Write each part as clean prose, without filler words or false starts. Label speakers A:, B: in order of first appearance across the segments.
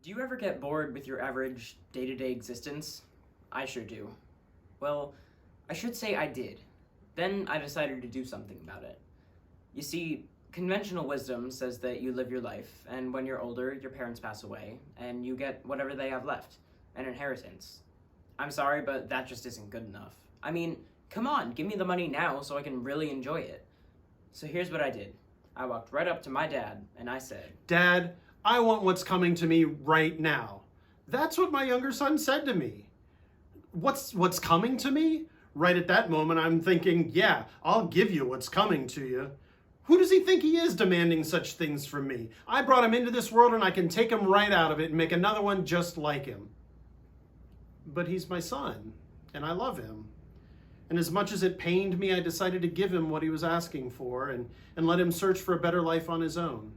A: Do you ever get bored with your average day-to-day existence? I sure do. Well, I should say I did. Then I decided to do something about it. You see, conventional wisdom says that you live your life, and when you're older, your parents pass away, and you get whatever they have left, an inheritance. I'm sorry, but that just isn't good enough. I mean, come on, give me the money now so I can really enjoy it. So here's what I did. I walked right up to my dad, and I said,
B: Dad, I want what's coming to me right now. That's what my younger son said to me. What's coming to me? Right at that moment, I'm thinking, yeah, I'll give you what's coming to you. Who does he think he is demanding such things from me? I brought him into this world and I can take him right out of it and make another one just like him. But he's my son, and I love him. And as much as it pained me, I decided to give him what he was asking for and let him search for a better life on his own.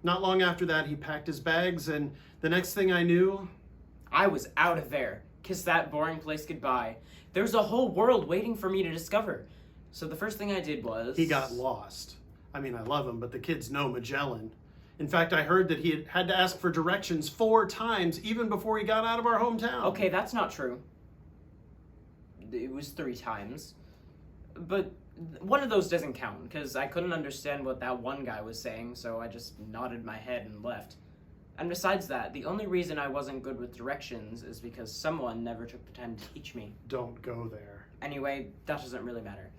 B: Not long after that, he packed his bags, and the next thing I knew,
A: I was out of there. Kiss that boring place goodbye. There's a whole world waiting for me to discover. So the first thing I did was...
B: he got lost. I mean, I love him, but the kid's no Magellan. In fact, I heard that he had to ask for directions 4 times even before he got out of our hometown.
A: Okay, that's not true. It was 3 times. But one of those doesn't count, because I couldn't understand what that one guy was saying, so I just nodded my head and left. And besides that, the only reason I wasn't good with directions is because someone never took the time to teach me.
B: Don't go there.
A: Anyway, that doesn't really matter.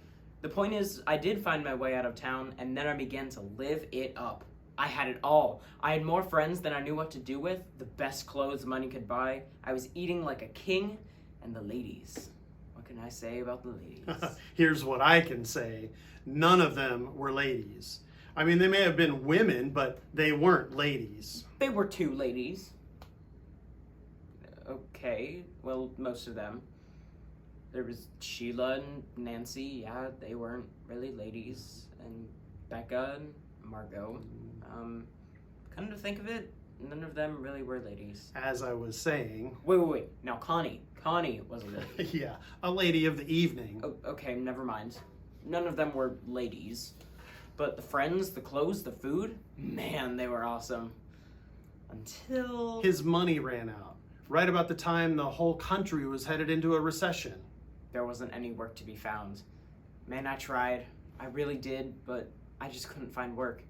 A: The point is, I did find my way out of town, and then I began to live it up. I had it all. I had more friends than I knew what to do with, the best clothes money could buy. I was eating like a king, and the ladies. What can I say about the ladies?
B: Here's what I can say. None of them were ladies. I mean, they may have been women, but they weren't ladies.
A: They were 2 ladies. Okay, well, most of them. There was Sheila and Nancy, yeah, they weren't really ladies. And Becca and Margot. Come to think of it, none of them really were ladies.
B: As I was saying...
A: Wait. Now, Connie was a lady.
B: Yeah, a lady of the evening.
A: Oh, okay, never mind. None of them were ladies. But the friends, the clothes, the food, man, they were awesome. Until...
B: his money ran out. Right about the time the whole country was headed into a recession.
A: There wasn't any work to be found. Man, I tried. I really did, but I just couldn't find work.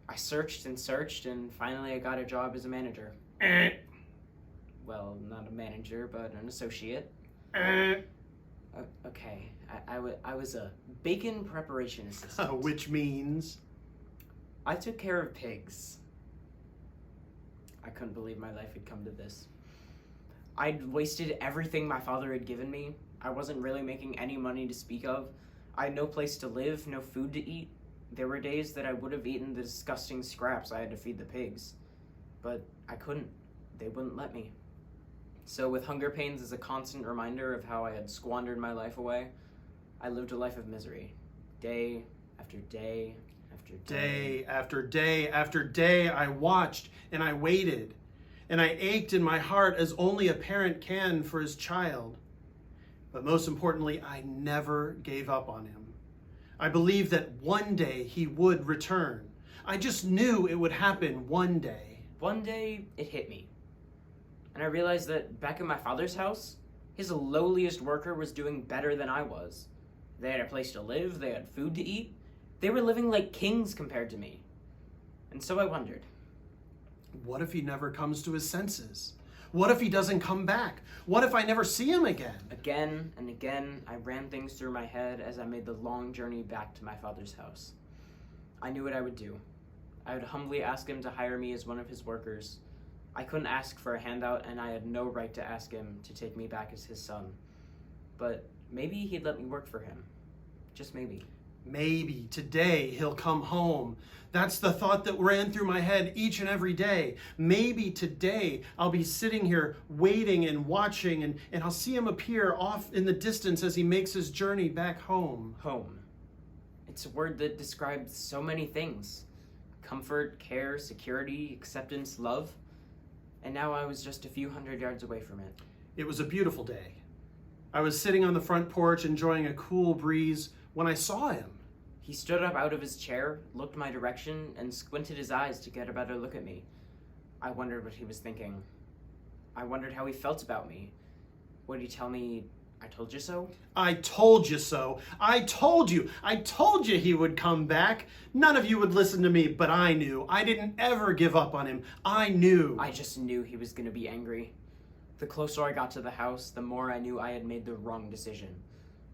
A: I searched, and finally I got a job as a manager. Well, not a manager, but an associate. Okay, I was a bacon preparation assistant.
B: Which means...
A: I took care of pigs. I couldn't believe my life had come to this. I'd wasted everything my father had given me. I wasn't really making any money to speak of. I had no place to live, no food to eat. There were days that I would have eaten the disgusting scraps I had to feed the pigs. But I couldn't. They wouldn't let me. So with hunger pains as a constant reminder of how I had squandered my life away, I lived a life of misery. Day after day after day.
B: Day after day after day, I watched and I waited. And I ached in my heart as only a parent can for his child. But most importantly, I never gave up on him. I believed that one day he would return. I just knew it would happen one day.
A: One day, it hit me. And I realized that back at my father's house, his lowliest worker was doing better than I was. They had a place to live, they had food to eat. They were living like kings compared to me. And so I wondered.
B: What if he never comes to his senses? What if he doesn't come back? What if I never see him again?
A: Again and again, I ran things through my head as I made the long journey back to my father's house. I knew what I would do. I would humbly ask him to hire me as one of his workers. I couldn't ask for a handout, and I had no right to ask him to take me back as his son. But maybe he'd let me work for him. Just maybe.
B: Maybe today he'll come home. That's the thought that ran through my head each and every day. Maybe today I'll be sitting here waiting and watching, and I'll see him appear off in the distance as he makes his journey back home.
A: Home. It's a word that describes so many things. Comfort, care, security, acceptance, love. And now I was just a few hundred yards away from it.
B: It was a beautiful day. I was sitting on the front porch enjoying a cool breeze when I saw him.
A: He stood up out of his chair, looked my direction, and squinted his eyes to get a better look at me. I wondered what he was thinking. I wondered how he felt about me. Would he tell me, "I told you so"?
B: I told you so. I told you. I told you he would come back. None of you would listen to me, but I knew. I didn't ever give up on him. I knew.
A: I just knew he was going to be angry. The closer I got to the house, the more I knew I had made the wrong decision.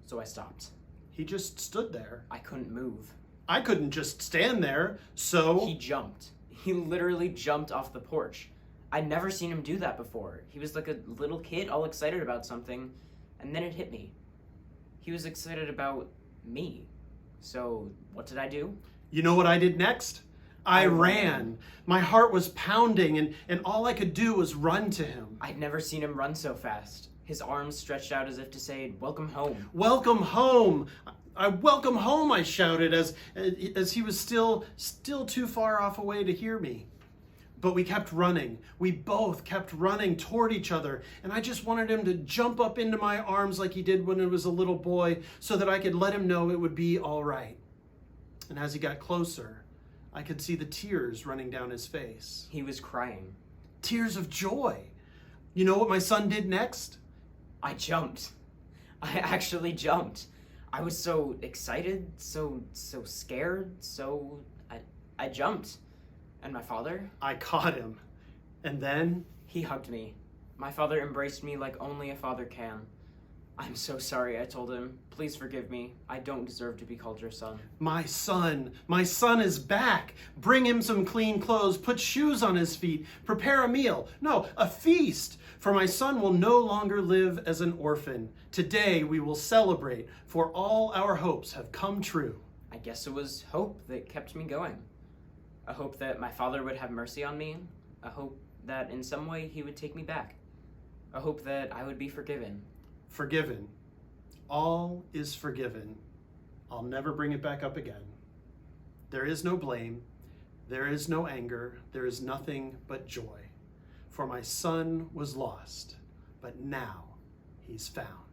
A: So I stopped.
B: He just stood there.
A: I couldn't move.
B: I couldn't just stand there, so...
A: He jumped. He literally jumped off the porch. I'd never seen him do that before. He was like a little kid all excited about something, and then it hit me. He was excited about me. So what did I do?
B: You know what I did next? I ran. My heart was pounding, and all I could do was run to him.
A: I'd never seen him run so fast. His arms stretched out as if to say, "Welcome home."
B: Welcome home. I welcome home, I shouted as he was still too far off away to hear me. But we kept running. We both kept running toward each other, and I just wanted him to jump up into my arms like he did when he was a little boy so that I could let him know it would be all right. And as he got closer, I could see the tears running down his face.
A: He was crying.
B: Tears of joy. You know what my son did next?
A: I jumped. I actually jumped. I was so excited, so scared, I jumped. And my father?
B: I caught him. And then?
A: He hugged me. My father embraced me like only a father can. "I'm so sorry," I told him. "Please forgive me. I don't deserve to be called your son."
B: My son is back. Bring him some clean clothes, put shoes on his feet, prepare a meal. No, a feast. For my son will no longer live as an orphan. Today we will celebrate, for all our hopes have come true.
A: I guess it was hope that kept me going. A hope that my father would have mercy on me. A hope that in some way he would take me back. A hope that I would be forgiven.
B: Forgiven. All is forgiven. I'll never bring it back up again. There is no blame. There is no anger. There is nothing but joy. For my son was lost, but now he's found.